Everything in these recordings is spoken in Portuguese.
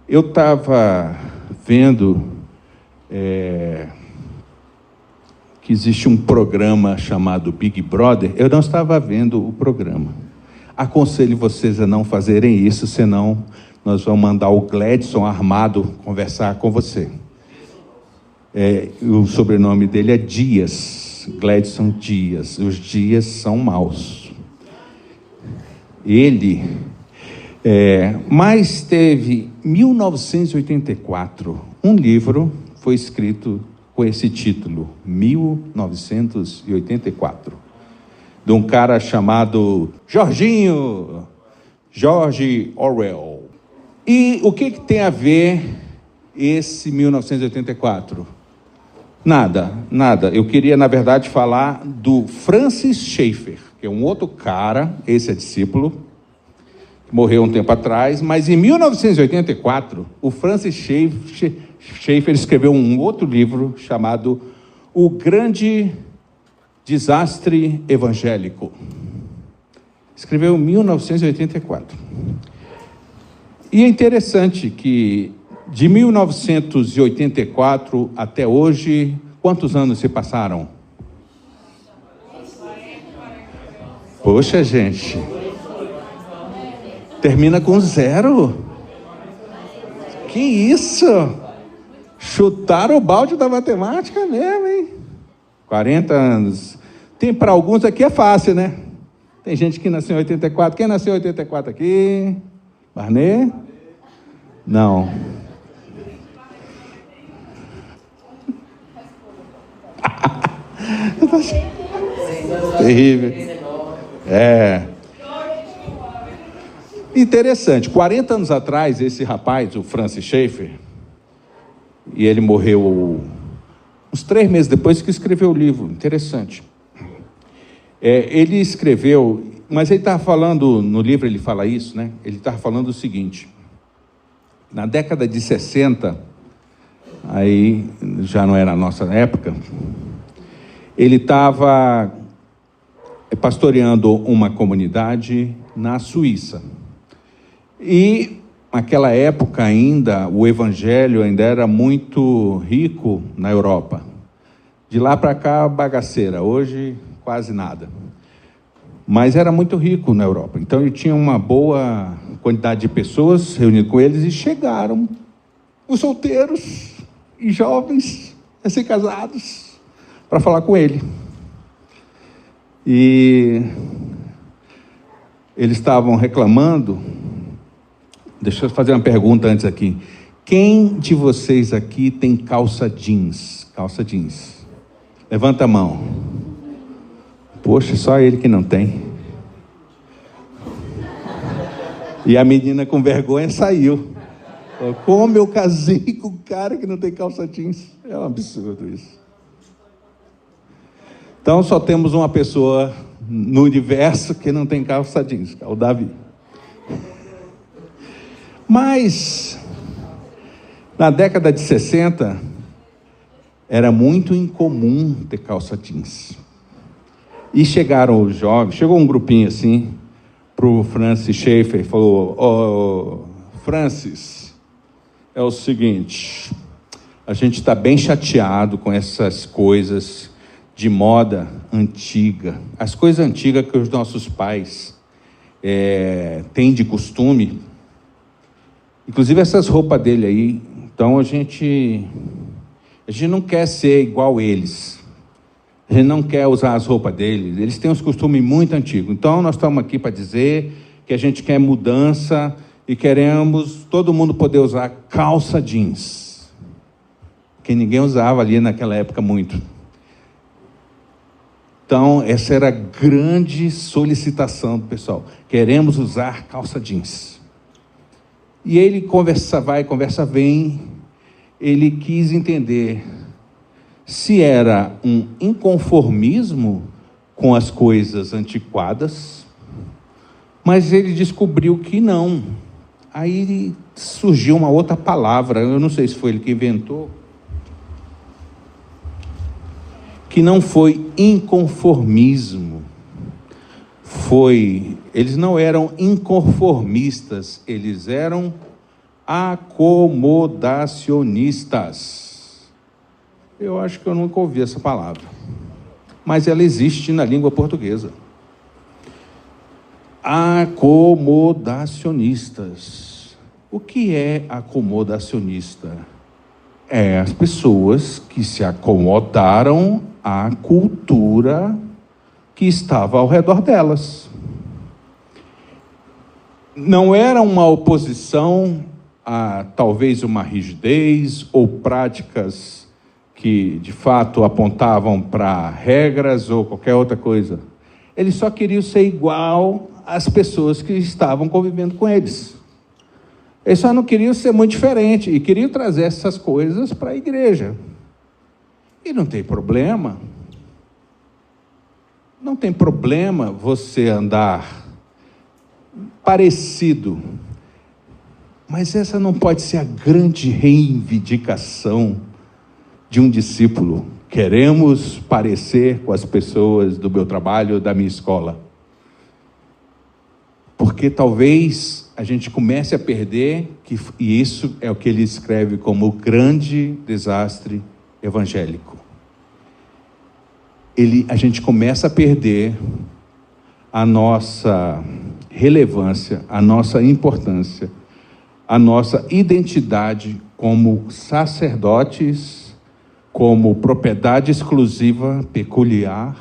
Eu estava vendo que existe um programa chamado Big Brother. Eu não estava vendo o programa. Aconselho vocês a não fazerem isso, senão nós vamos mandar o Gladson armado conversar com você. O sobrenome dele é Dias, Gladson Dias. Os Dias são maus. Mas teve 1984, um livro foi escrito com esse título, 1984, de um cara chamado George Orwell. E o que tem a ver esse 1984? Nada. Eu queria, na verdade, falar do Francis Schaeffer, que é um outro cara, esse é discípulo, que morreu um tempo atrás, mas em 1984, o Francis Schaeffer escreveu um outro livro chamado O Grande Desastre Evangélico. Escreveu em 1984. E é interessante que de 1984 até hoje, quantos anos se passaram? Poxa, gente. Termina com 0. Que isso? Chutaram o balde da matemática mesmo, hein? 40 anos. Tem para alguns aqui é fácil, né? Tem gente que nasceu em 84. Quem nasceu em 84 aqui? Barney? Não. Terrível. Interessante, 40 anos atrás, esse rapaz, o Francis Schaeffer, e ele morreu uns 3 meses depois que escreveu o livro, interessante. Ele escreveu, mas ele estava falando, no livro ele fala isso, né? Ele estava falando o seguinte: na década de 60, aí já não era a nossa época, ele estava pastoreando uma comunidade na Suíça. E naquela época ainda, o evangelho ainda era muito rico na Europa. De lá para cá, bagaceira. Hoje, quase nada. Mas era muito rico na Europa. Então, ele tinha uma boa quantidade de pessoas reunidas com eles e chegaram os solteiros e jovens, recém-casados, para falar com ele. E eles estavam reclamando. Deixa eu fazer uma pergunta antes aqui. Quem de vocês aqui tem calça jeans? Calça jeans. Levanta a mão. Poxa, só ele que não tem. E a menina com vergonha saiu. Como eu casei com um cara que não tem calça jeans? É um absurdo isso. Então só temos uma pessoa no universo que não tem calça jeans, é o Davi. Mas, na década de 60, era muito incomum ter calça jeans. E chegaram os jovens, chegou um grupinho assim, para o Francis Schaeffer, e falou: Francis, é o seguinte, a gente está bem chateado com essas coisas de moda antiga, as coisas antigas que os nossos pais têm de costume. Inclusive essas roupas dele aí, então a gente não quer ser igual eles. A gente não quer usar as roupas deles. Eles têm uns costumes muito antigos. Então nós estamos aqui para dizer que a gente quer mudança e queremos todo mundo poder usar calça jeans. Que ninguém usava ali naquela época muito. Então essa era a grande solicitação do pessoal. Queremos usar calça jeans. E ele conversa vai, conversa vem, ele quis entender se era um inconformismo com as coisas antiquadas, mas ele descobriu que não. Aí surgiu uma outra palavra, eu não sei se foi ele que inventou, que não foi inconformismo, eles não eram inconformistas, eles eram Acomodacionistas. Eu acho que eu nunca ouvi essa palavra, mas ela existe na língua portuguesa. Acomodacionistas. O que é acomodacionista? É as pessoas que se acomodaram à cultura que estava ao redor delas. Não era uma oposição a talvez uma rigidez ou práticas que de fato apontavam para regras ou qualquer outra coisa. Eles só queriam ser igual às pessoas que estavam convivendo com eles. Eles só não queriam ser muito diferente e queriam trazer essas coisas para a igreja. E não tem problema. Não tem problema você andar parecido. Mas essa não pode ser a grande reivindicação de um discípulo. Queremos parecer com as pessoas do meu trabalho, da minha escola. Porque talvez a gente comece a perder, e isso é o que ele escreve como o grande desastre evangélico. A gente começa a perder a nossa relevância, a nossa importância, a nossa identidade como sacerdotes, como propriedade exclusiva, peculiar,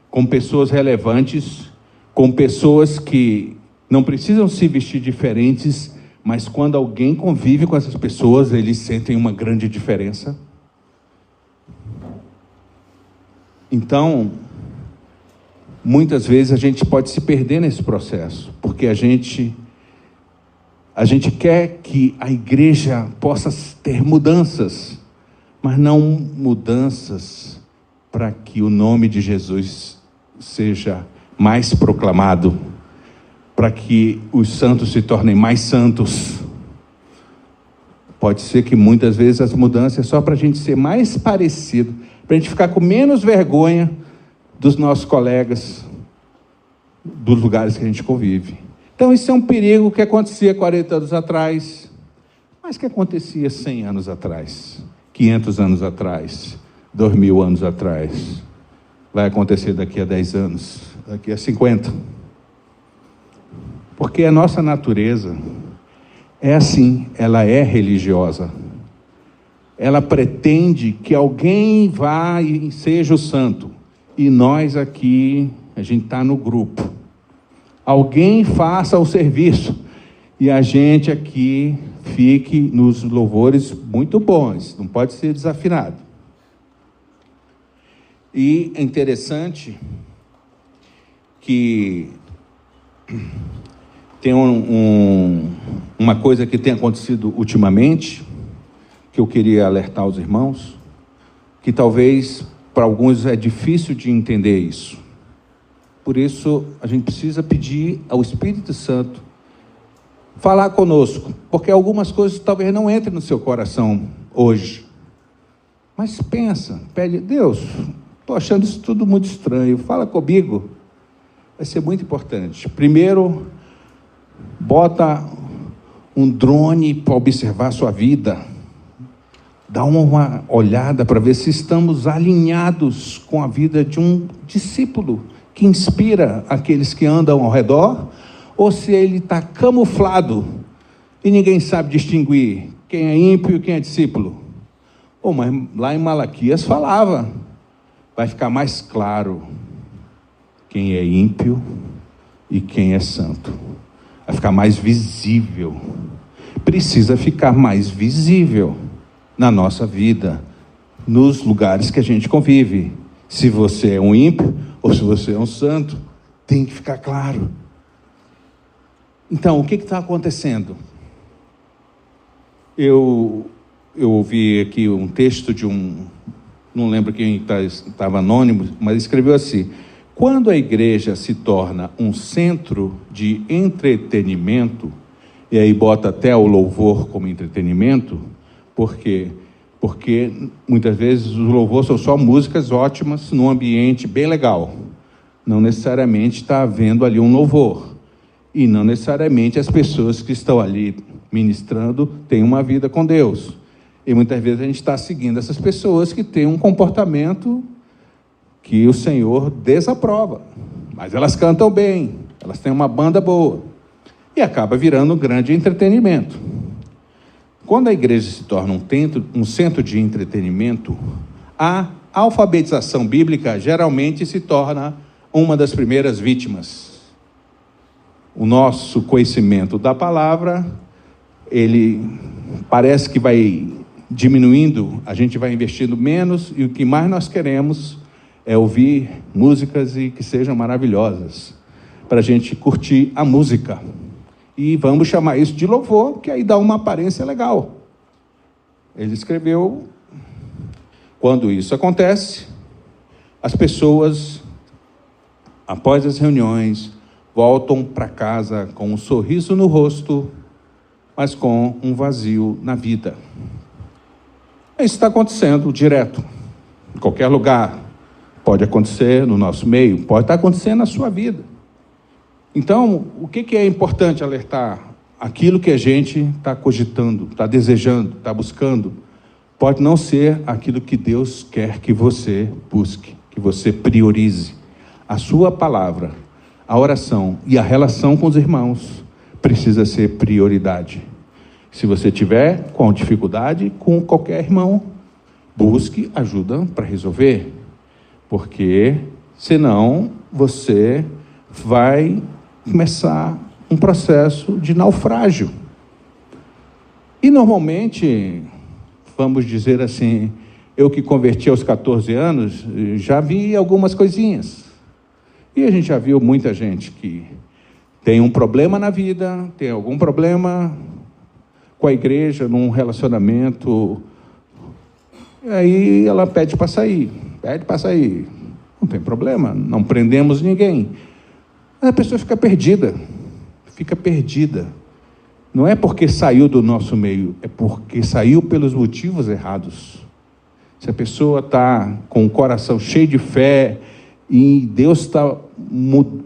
com pessoas relevantes, com pessoas que não precisam se vestir diferentes, mas quando alguém convive com essas pessoas, eles sentem uma grande diferença. Então, muitas vezes a gente pode se perder nesse processo, porque a gente quer que a igreja possa ter mudanças, mas não mudanças para que o nome de Jesus seja mais proclamado, para que os santos se tornem mais santos. Pode ser que muitas vezes as mudanças é só para a gente ser mais parecido, para a gente ficar com menos vergonha dos nossos colegas, dos lugares que a gente convive. Então, isso é um perigo que acontecia 40 anos atrás, mas que acontecia 100 anos atrás, 500 anos atrás, 2000 anos atrás. Vai acontecer daqui a 10 anos, daqui a 50. Porque a nossa natureza é assim, ela é religiosa. Ela pretende que alguém vá e seja o santo. E nós aqui, a gente está no grupo. Alguém faça o serviço. E a gente aqui fique nos louvores muito bons. Não pode ser desafinado. E é interessante que tem uma coisa que tem acontecido ultimamente, que eu queria alertar os irmãos, que talvez para alguns é difícil de entender isso. Por isso, a gente precisa pedir ao Espírito Santo falar conosco, porque algumas coisas talvez não entrem no seu coração hoje. Mas pensa, pede, Deus, estou achando isso tudo muito estranho, fala comigo. Vai ser muito importante. Primeiro, bota um drone para observar a sua vida. Dá uma olhada para ver se estamos alinhados com a vida de um discípulo que inspira aqueles que andam ao redor, ou se ele está camuflado e ninguém sabe distinguir quem é ímpio e quem é discípulo. Mas lá em Malaquias falava, vai ficar mais claro quem é ímpio e quem é santo. Vai ficar mais visível. Precisa ficar mais visível na nossa vida, nos lugares que a gente convive. Se você é um ímpio ou se você é um santo, tem que ficar claro. Então, o que está acontecendo? Eu ouvi aqui um texto de não lembro quem estava anônimo, mas escreveu assim: quando a igreja se torna um centro de entretenimento, e aí bota até o louvor como entretenimento, porque muitas vezes os louvores são só músicas ótimas num ambiente bem legal. Não necessariamente está havendo ali um louvor. E não necessariamente as pessoas que estão ali ministrando têm uma vida com Deus. E muitas vezes a gente está seguindo essas pessoas que têm um comportamento que o Senhor desaprova. Mas elas cantam bem, elas têm uma banda boa. E acaba virando um grande entretenimento. Quando a igreja se torna um centro de entretenimento, a alfabetização bíblica geralmente se torna uma das primeiras vítimas. O nosso conhecimento da palavra, ele parece que vai diminuindo, a gente vai investindo menos, e o que mais nós queremos é ouvir músicas e que sejam maravilhosas, para a gente curtir a música. E vamos chamar isso de louvor, que aí dá uma aparência legal. Ele escreveu: quando isso acontece, as pessoas, após as reuniões, voltam para casa com um sorriso no rosto, mas com um vazio na vida. Isso está acontecendo direto, em qualquer lugar. Pode acontecer no nosso meio, pode estar acontecendo na sua vida. Então, o que é importante alertar? Aquilo que a gente está cogitando, está desejando, está buscando, pode não ser aquilo que Deus quer que você busque, que você priorize. A sua palavra, a oração e a relação com os irmãos precisa ser prioridade. Se você tiver com dificuldade com qualquer irmão, busque ajuda para resolver, porque senão você vai começar um processo de naufrágio. E normalmente, vamos dizer assim, eu que converti aos 14 anos, já vi algumas coisinhas. E a gente já viu muita gente que tem um problema na vida, tem algum problema com a igreja, num relacionamento, e aí ela pede para sair. Não tem problema, não prendemos ninguém. A pessoa fica perdida. Não é porque saiu do nosso meio, é porque saiu pelos motivos errados. Se a pessoa está com o coração cheio de fé e Deus está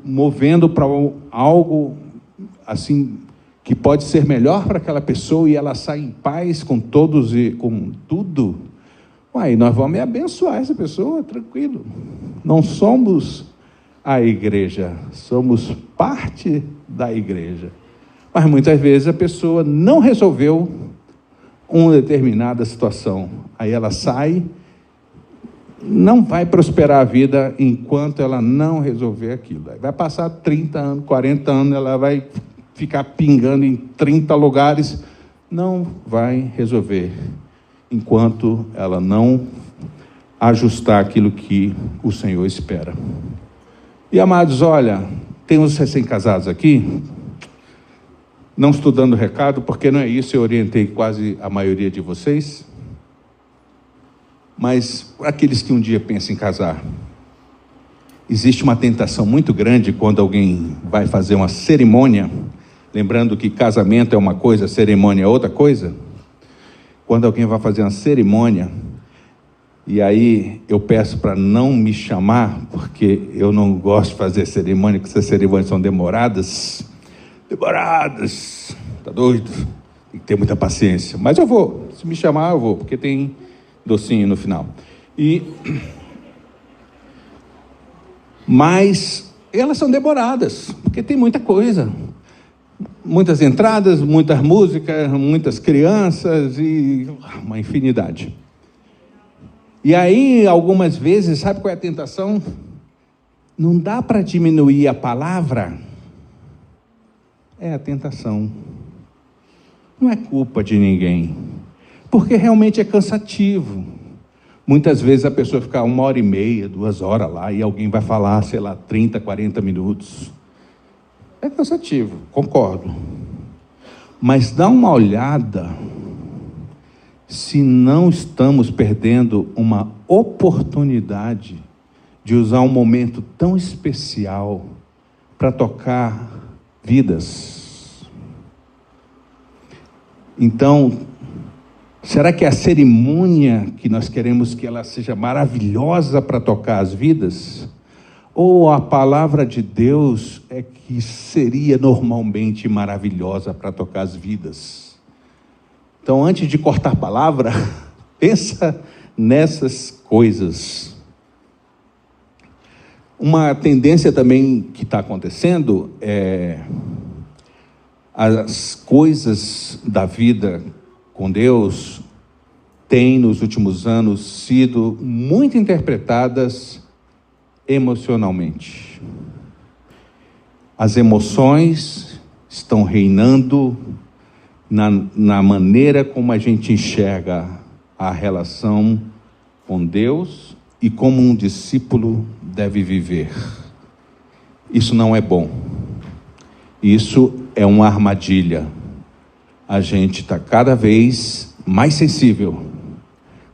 movendo para algo assim que pode ser melhor para aquela pessoa e ela sai em paz com todos e com tudo, aí nós vamos abençoar essa pessoa, tranquilo. Não somos a igreja, somos parte da igreja. Mas muitas vezes a pessoa não resolveu uma determinada situação. Aí ela sai, não vai prosperar a vida enquanto ela não resolver aquilo. Aí vai passar 30 anos, 40 anos, ela vai ficar pingando em 30 lugares, não vai resolver enquanto ela não ajustar aquilo que o Senhor espera. E, amados, olha, tem uns recém-casados aqui, não estou dando recado, porque não é isso, eu orientei quase a maioria de vocês, mas aqueles que um dia pensam em casar, existe uma tentação muito grande quando alguém vai fazer uma cerimônia, lembrando que casamento é uma coisa, cerimônia é outra coisa. Quando alguém vai fazer uma cerimônia, e aí eu peço para não me chamar, porque eu não gosto de fazer cerimônia, porque essas cerimônias são demoradas, tá doido? Tem que ter muita paciência, mas eu vou, se me chamar eu vou, porque tem docinho no final. Mas elas são demoradas, porque tem muita coisa. Muitas entradas, muitas músicas, muitas crianças e uma infinidade. E aí, algumas vezes, sabe qual é a tentação? Não dá para diminuir a palavra. É a tentação. Não é culpa de ninguém, porque realmente é cansativo. Muitas vezes a pessoa fica 1h30, 2 horas lá, e alguém vai falar, 30, 40 minutos. É cansativo, concordo. Mas dá uma olhada se não estamos perdendo uma oportunidade de usar um momento tão especial para tocar vidas. Então, será que a cerimônia que nós queremos que ela seja maravilhosa para tocar as vidas? Ou a palavra de Deus é que seria normalmente maravilhosa para tocar as vidas? Então, antes de cortar a palavra, pensa nessas coisas. Uma tendência também que está acontecendo é as coisas da vida com Deus têm, nos últimos anos, sido muito interpretadas emocionalmente. As emoções estão reinando na maneira como a gente enxerga a relação com Deus e como um discípulo deve viver. Isso não é bom. Isso é uma armadilha. A gente está cada vez mais sensível.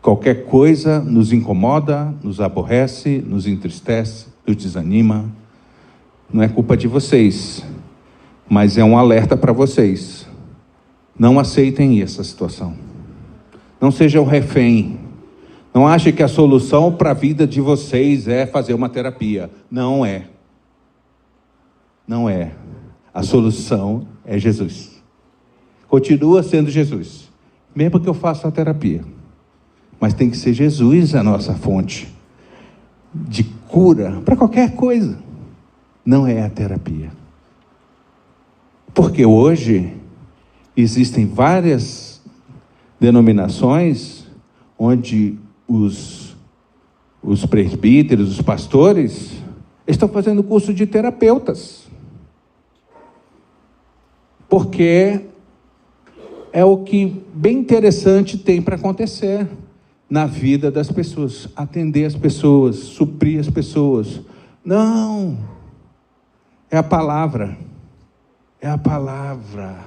Qualquer coisa nos incomoda, nos aborrece, nos entristece, nos desanima. Não é culpa de vocês, mas é um alerta para vocês. Não aceitem essa situação. Não sejam refém. Não achem que a solução para a vida de vocês é fazer uma terapia. Não é. Não é. A solução é Jesus. Continua sendo Jesus. Mesmo que eu faça a terapia. Mas tem que ser Jesus a nossa fonte de cura para qualquer coisa. Não é a terapia. Porque hoje existem várias denominações onde os presbíteros, os pastores, estão fazendo curso de terapeutas. Porque é o que bem interessante tem para acontecer na vida das pessoas. Atender as pessoas, suprir as pessoas. Não! É a palavra. É a palavra.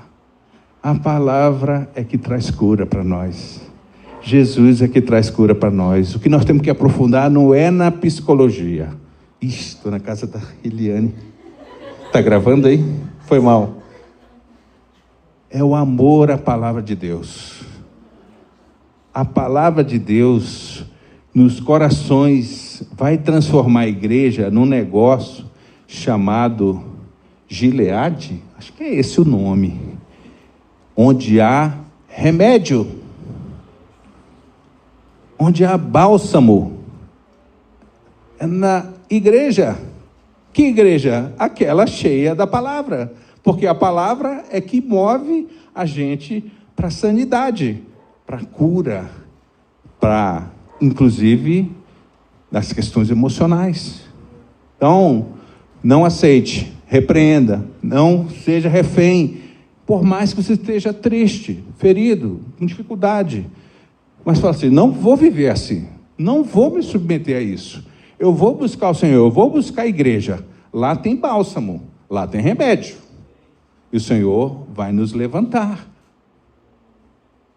A palavra é que traz cura para nós. Jesus é que traz cura para nós. O que nós temos que aprofundar não é na psicologia. Estou na casa da Eliane. Está gravando aí? Foi mal. É o amor à palavra de Deus. A palavra de Deus nos corações vai transformar a igreja num negócio chamado Gileade. Acho que é esse o nome. Onde há remédio. Onde há bálsamo. É na igreja. Que igreja? Aquela cheia da palavra. Porque a palavra é que move a gente para a sanidade, para a cura, para, inclusive, das questões emocionais. Então, não aceite, repreenda, não seja refém, por mais que você esteja triste, ferido, com dificuldade. Mas fala assim, não vou viver assim, não vou me submeter a isso. Eu vou buscar o Senhor, eu vou buscar a igreja. Lá tem bálsamo, lá tem remédio. E o Senhor vai nos levantar.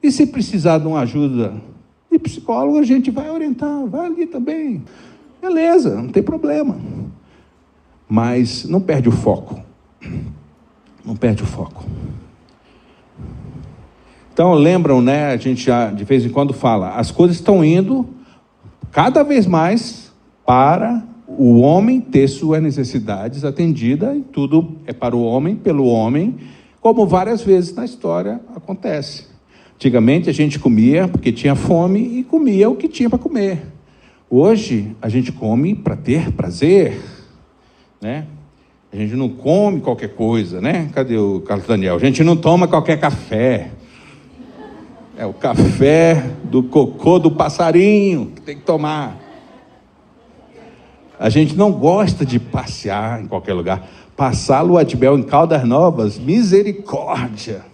E se precisar de uma ajuda de psicólogo, a gente vai orientar, vai ali também. Beleza, não tem problema. Mas não perde o foco. Não perde o foco. Então, lembram, né? A gente já, de vez em quando, fala, as coisas estão indo cada vez mais para o homem ter suas necessidades atendidas, e tudo é para o homem, pelo homem, como várias vezes na história acontece. Antigamente a gente comia porque tinha fome e comia o que tinha para comer. Hoje a gente come para ter prazer, né? A gente não come qualquer coisa, né? Cadê o Carlos Daniel? A gente não toma qualquer café. É o café do cocô do passarinho que tem que tomar. A gente não gosta de passear em qualquer lugar. Passar lua de mel em Caldas Novas, misericórdia.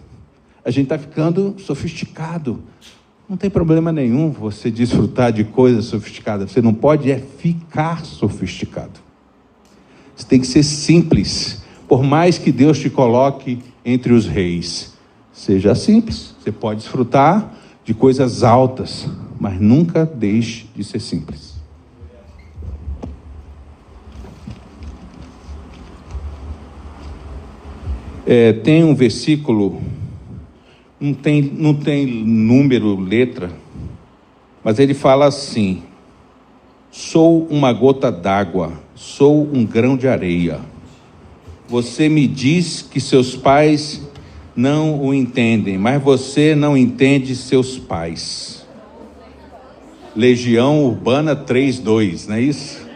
A gente está ficando sofisticado. Não tem problema nenhum você desfrutar de coisas sofisticadas. Você não pode ficar sofisticado. Você tem que ser simples. Por mais que Deus te coloque entre os reis, seja simples. Você pode desfrutar de coisas altas, mas nunca deixe de ser simples. Tem um versículo, não tem número, letra, mas ele fala assim, Sou uma gota d'água, sou um grão de areia. Você me diz que seus pais não o entendem, mas você não entende seus pais. Legião Urbana 3:2, não é isso?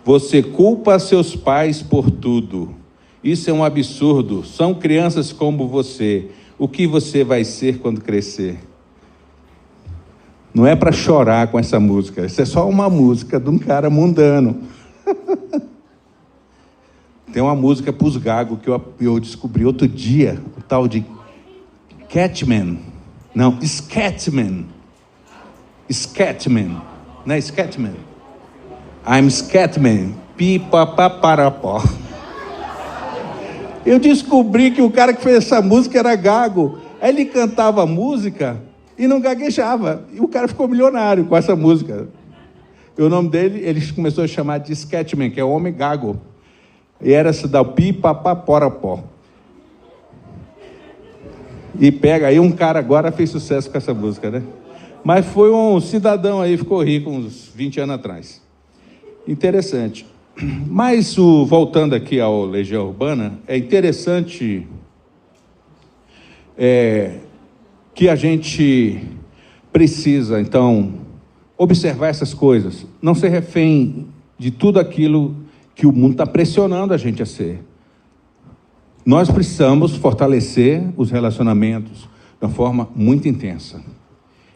Você culpa seus pais por tudo. Isso é um absurdo. São crianças como você. O que você vai ser quando crescer? Não é para chorar com essa música. Isso é só uma música de um cara mundano. Tem uma música para os gagos que eu descobri outro dia, o tal de Catman. Não, Scatman. Scatman. Não é Scatman? I'm Scatman. Pi-pa-pa-para-pó. Eu descobri que o cara que fez essa música era gago. Aí ele cantava a música e não gaguejava. E o cara ficou milionário com essa música. E o nome dele, ele começou a chamar de Scatman, que é o homem gago. E era esse da pi-pa-pa-para-pó. E pega aí, um cara agora fez sucesso com essa música, né? Mas foi um cidadão aí, ficou rico uns 20 anos atrás. Interessante. Mas, voltando aqui ao Legião Urbana, é interessante que a gente precisa, então, observar essas coisas. Não ser refém de tudo aquilo que o mundo está pressionando a gente a ser. Nós precisamos fortalecer os relacionamentos de uma forma muito intensa.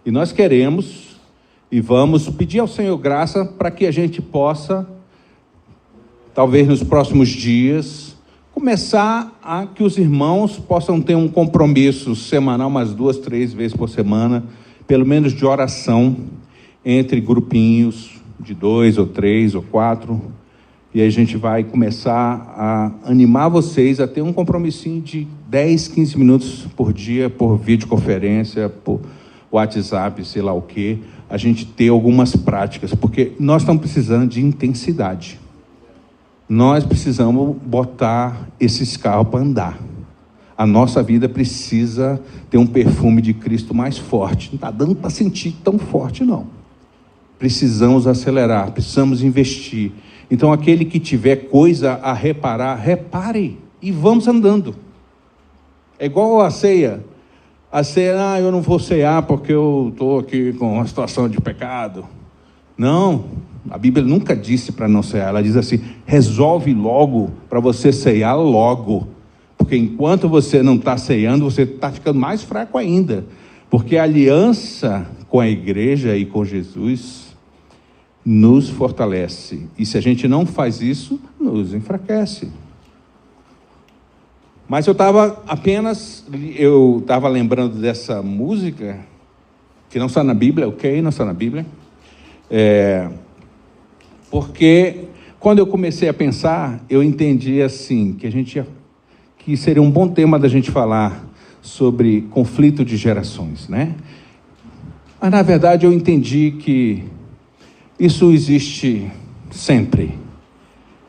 E nós queremos e vamos pedir ao Senhor graça para que a gente possa, talvez nos próximos dias, começar a que os irmãos possam ter um compromisso semanal, umas 2, 3 vezes por semana, pelo menos de oração, entre grupinhos de 2 ou 3 ou 4, e aí a gente vai começar a animar vocês a ter um compromissinho de 10, 15 minutos por dia, por videoconferência, por WhatsApp, sei lá o quê, a gente ter algumas práticas, porque nós estamos precisando de intensidade. Nós precisamos botar esses carros para andar. A nossa vida precisa ter um perfume de Cristo mais forte. Não está dando para sentir tão forte, não. Precisamos acelerar, precisamos investir. Então, aquele que tiver coisa a reparar, repare e vamos andando. É igual a ceia. A ceia, eu não vou cear porque eu estou aqui com uma situação de pecado. Não, a Bíblia nunca disse para não cear. Ela diz assim, resolve logo para você cear logo. Porque enquanto você não está ceando, você está ficando mais fraco ainda. Porque a aliança com a igreja e com Jesus nos fortalece. E se a gente não faz isso, nos enfraquece. Mas eu estava lembrando dessa música, que não está na Bíblia, ok? Não está na Bíblia. Porque quando eu comecei a pensar, eu entendi assim, que seria um bom tema da gente falar sobre conflito de gerações, né? Mas na verdade eu entendi que isso existe sempre.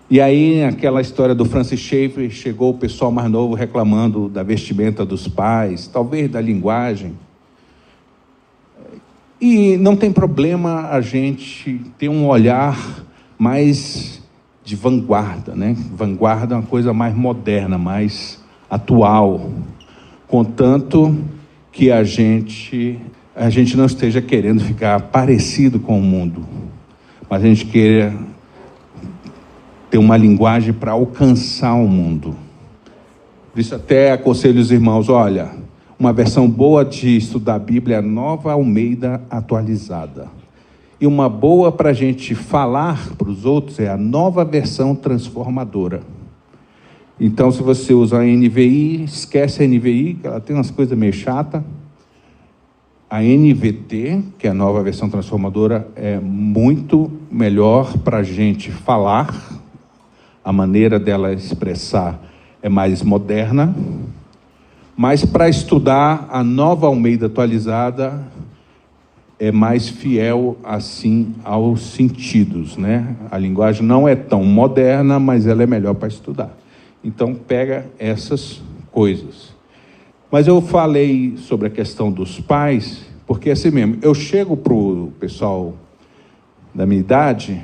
E aí, aquela história do Francis Schaeffer, chegou o pessoal mais novo reclamando da vestimenta dos pais, talvez da linguagem. E não tem problema a gente ter um olhar mais de vanguarda, né? Vanguarda é uma coisa mais moderna, mais atual. Contanto que a gente não esteja querendo ficar parecido com o mundo. Mas a gente queira ter uma linguagem para alcançar o mundo. Por isso até aconselho os irmãos, olha, uma versão boa de estudar a Bíblia é a Nova Almeida atualizada. E uma boa para a gente falar para os outros é a Nova Versão Transformadora. Então, se você usa a NVI, esquece a NVI, que ela tem umas coisas meio chatas. A NVT, que é a Nova Versão Transformadora, é muito melhor para a gente falar. A maneira dela expressar é mais moderna. Mas para estudar a Nova Almeida atualizada, é mais fiel, assim, aos sentidos, né? A linguagem não é tão moderna, mas ela é melhor para estudar. Então, pega essas coisas. Mas eu falei sobre a questão dos pais, porque assim mesmo, eu chego para o pessoal da minha idade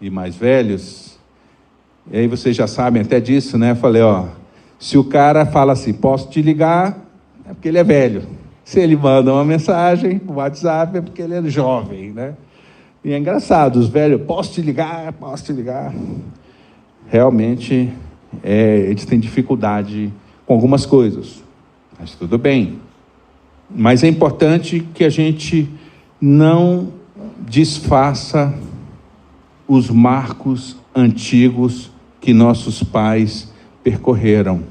e mais velhos, e aí vocês já sabem até disso, né? Eu falei, se o cara fala assim, posso te ligar, é porque ele é velho. Se ele manda uma mensagem no WhatsApp, é porque ele é jovem, né? E é engraçado, os velhos, posso te ligar. Realmente, eles têm dificuldade com algumas coisas, mas tudo bem. Mas é importante que a gente não desfaça os marcos antigos que nossos pais percorreram.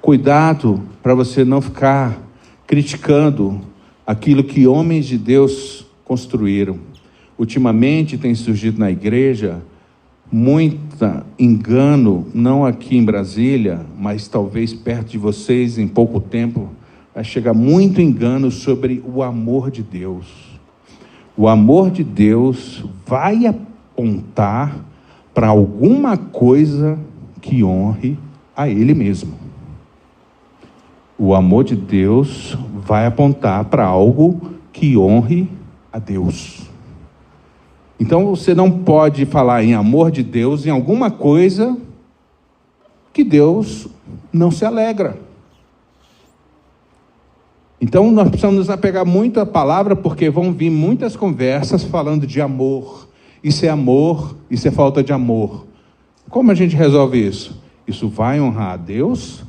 Cuidado para você não ficar criticando aquilo que homens de Deus construíram. Ultimamente tem surgido na igreja muito engano, não aqui em Brasília, mas talvez perto de vocês, em pouco tempo, vai chegar muito engano sobre o amor de Deus. O amor de Deus vai apontar para alguma coisa que honre a Ele mesmo. O amor de Deus vai apontar para algo que honre a Deus. Então você não pode falar em amor de Deus em alguma coisa que Deus não se alegra. Então nós precisamos nos apegar muito à palavra, porque vão vir muitas conversas falando de amor. Isso é falta de amor. Como a gente resolve isso? Isso vai honrar a Deus?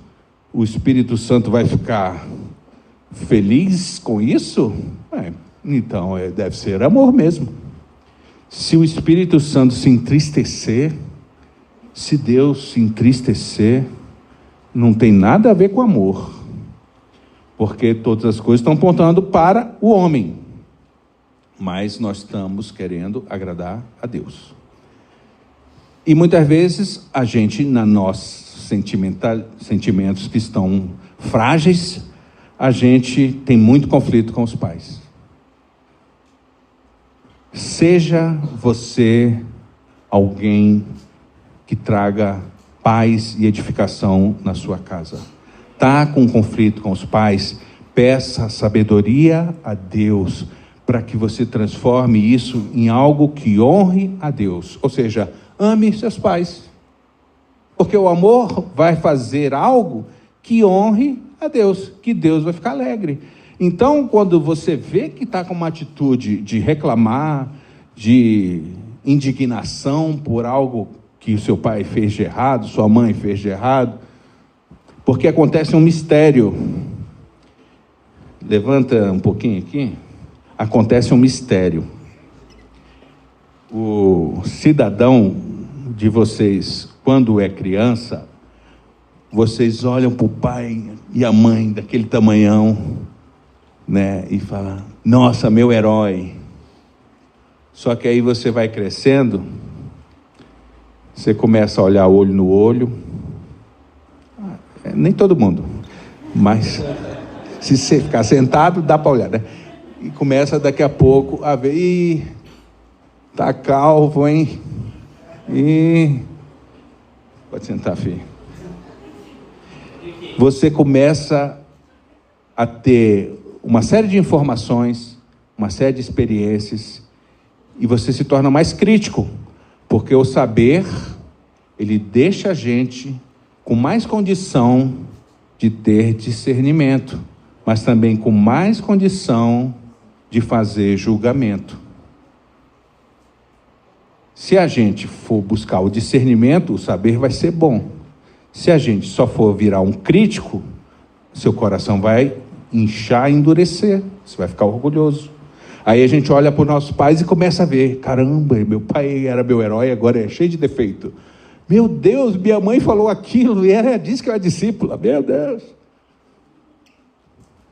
O Espírito Santo vai ficar feliz com isso? Então deve ser amor mesmo. Se o Espírito Santo se entristecer, se Deus se entristecer, não tem nada a ver com amor, porque todas as coisas estão apontando para o homem, mas nós estamos querendo agradar a Deus. E muitas vezes a gente, na nossos sentimentos que estão frágeis, a gente tem muito conflito com os pais. Seja você alguém que traga paz e edificação na sua casa. Está com conflito com os pais? Peça sabedoria a Deus para que você transforme isso em algo que honre a Deus. Ou seja, ame seus pais. Porque o amor vai fazer algo que honre a Deus, que Deus vai ficar alegre. Então, quando você vê que está com uma atitude de reclamar, de indignação por algo que o seu pai fez de errado, sua mãe fez de errado, porque acontece um mistério. Levanta um pouquinho aqui. Acontece um mistério. O cidadão de vocês, quando é criança, vocês olham para o pai e a mãe daquele tamanhão, né, e falam, nossa, meu herói. Só que aí você vai crescendo, você começa a olhar olho no olho, nem todo mundo, mas se você ficar sentado, dá para olhar, né? E começa daqui a pouco a ver, tá calvo, hein? Pode sentar, filho. Você começa a ter uma série de informações, uma série de experiências, e você se torna mais crítico, porque o saber, ele deixa a gente com mais condição de ter discernimento, mas também com mais condição de fazer julgamento. Se a gente for buscar o discernimento, o saber vai ser bom. Se a gente só for virar um crítico, seu coração vai inchar e endurecer, você vai ficar orgulhoso. Aí a gente olha para os nossos pais e começa a ver, caramba, meu pai era meu herói, agora é cheio de defeito. Meu Deus, minha mãe falou aquilo e ela disse que eu era discípula, meu Deus.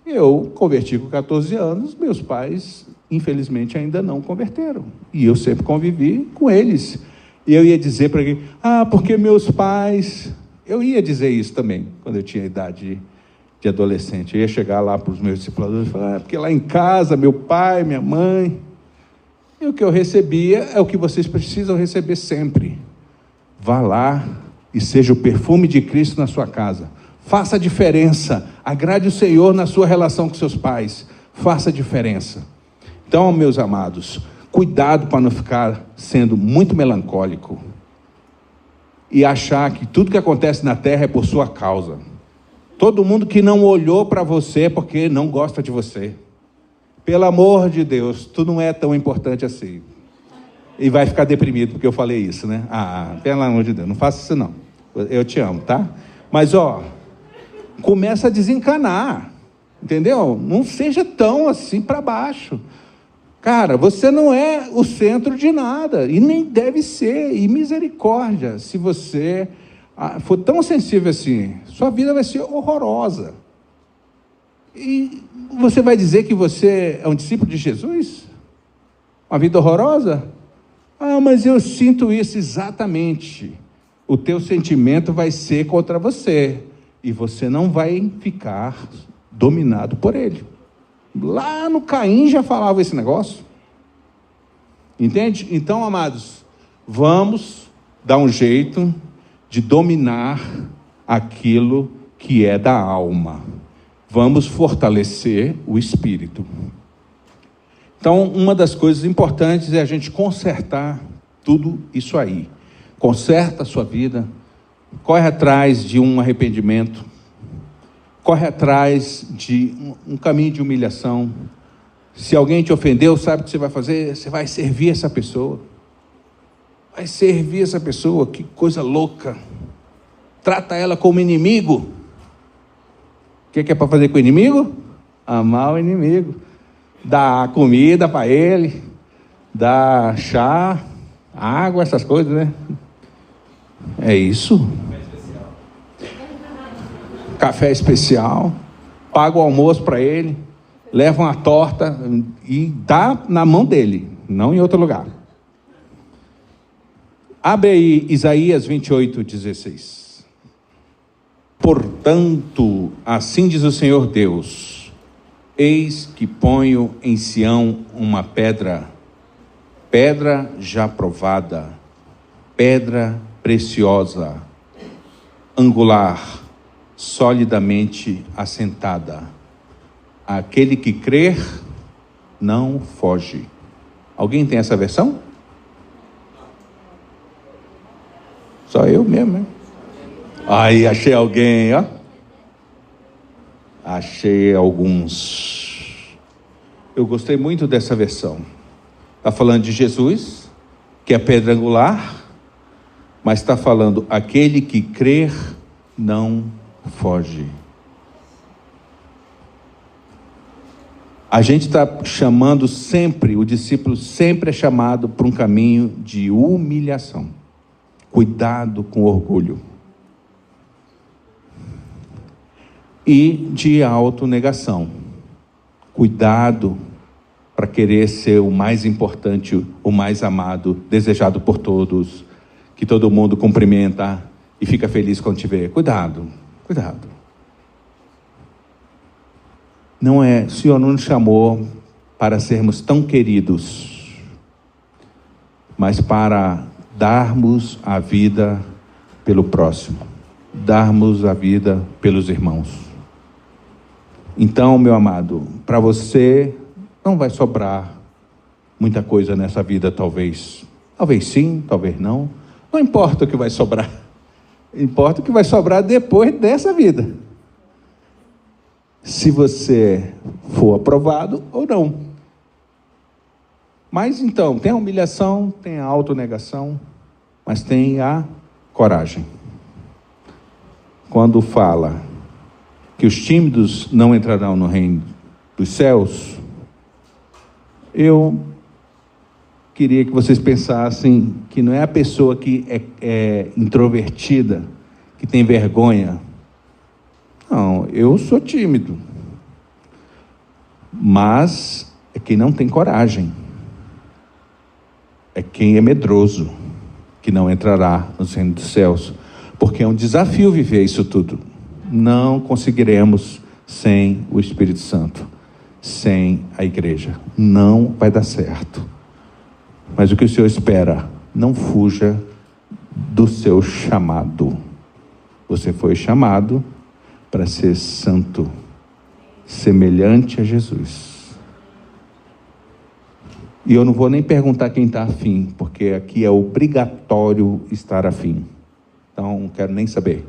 Eu converti com 14 anos, meus pais, infelizmente, ainda não converteram. E eu sempre convivi com eles. E eu ia dizer para ele, porque meus pais... Eu ia dizer isso também, quando eu tinha idade de adolescente. Eu ia chegar lá para os meus discipuladores e falar, porque lá em casa, meu pai, minha mãe... E o que eu recebia é o que vocês precisam receber sempre. Vá lá e seja o perfume de Cristo na sua casa. Faça a diferença. Agrade o Senhor na sua relação com seus pais. Faça a diferença. Então, meus amados, Cuidado para não ficar sendo muito melancólico e achar que tudo que acontece na terra é por sua causa. Todo mundo que não olhou para você é porque não gosta de você. Pelo amor de Deus, tu não é tão importante assim. E vai ficar deprimido porque eu falei isso, né? Pelo amor de Deus, não faça isso não. Eu te amo, tá? Mas, começa a desencanar, entendeu? Não seja tão assim para baixo. Cara, você não é o centro de nada, e nem deve ser. E misericórdia, se você for tão sensível assim, sua vida vai ser horrorosa. E você vai dizer que você é um discípulo de Jesus? Uma vida horrorosa? Mas eu sinto isso. Exatamente. O teu sentimento vai ser contra você, e você não vai ficar dominado por ele. Lá no Caim já falava esse negócio. Entende? Então, amados, vamos dar um jeito de dominar aquilo que é da alma. Vamos fortalecer o espírito. Então, uma das coisas importantes é a gente consertar tudo isso aí. Conserta a sua vida, corre atrás de um arrependimento, corre atrás de um caminho de humilhação. Se alguém te ofendeu, sabe o que você vai fazer? Você vai servir essa pessoa. Vai servir essa pessoa, que coisa louca. Trata ela como inimigo. O que é para fazer com o inimigo? Amar o inimigo. Dá comida para ele, dá chá, água, essas coisas, né? É isso? Café especial, paga o almoço para ele, leva uma torta e dá na mão dele, não em outro lugar. Abre aí Isaías 28:16. Portanto, assim diz o Senhor Deus: eis que ponho em Sião uma pedra, pedra já provada, pedra preciosa, angular, solidamente assentada. Aquele que crer não foge. Alguém tem essa versão? Só eu mesmo, hein? Aí, achei alguém, ó. Achei alguns. Eu gostei muito dessa versão. Está falando de Jesus, que é pedra angular, mas está falando, aquele que crer não foge. A gente está chamando sempre, o discípulo sempre é chamado para um caminho de humilhação. Cuidado com orgulho. E de autonegação. Cuidado para querer ser o mais importante, o mais amado, desejado por todos, que todo mundo cumprimenta e fica feliz quando te vê. Cuidado, cuidado. O Senhor não nos chamou para sermos tão queridos, mas para darmos a vida pelo próximo, darmos a vida pelos irmãos. Então, meu amado, para você não vai sobrar muita coisa nessa vida, talvez. Talvez sim, talvez não. Não importa o que vai sobrar. Importa o que vai sobrar depois dessa vida. Se você for aprovado ou não. Mas então, tem a humilhação, tem a autonegação, mas tem a coragem. Quando fala que os tímidos não entrarão no reino dos céus, eu queria que vocês pensassem que não é a pessoa que é introvertida, que tem vergonha. Não, eu sou tímido. Mas é quem não tem coragem. É quem é medroso, que não entrará no reino dos céus. Porque é um desafio viver isso tudo. Não conseguiremos sem o Espírito Santo, sem a igreja. Não vai dar certo. Mas o que o Senhor espera? Não fuja do seu chamado. Você foi chamado para ser santo, semelhante a Jesus. E eu não vou nem perguntar quem está afim, porque aqui é obrigatório estar afim. Então, não quero nem saber.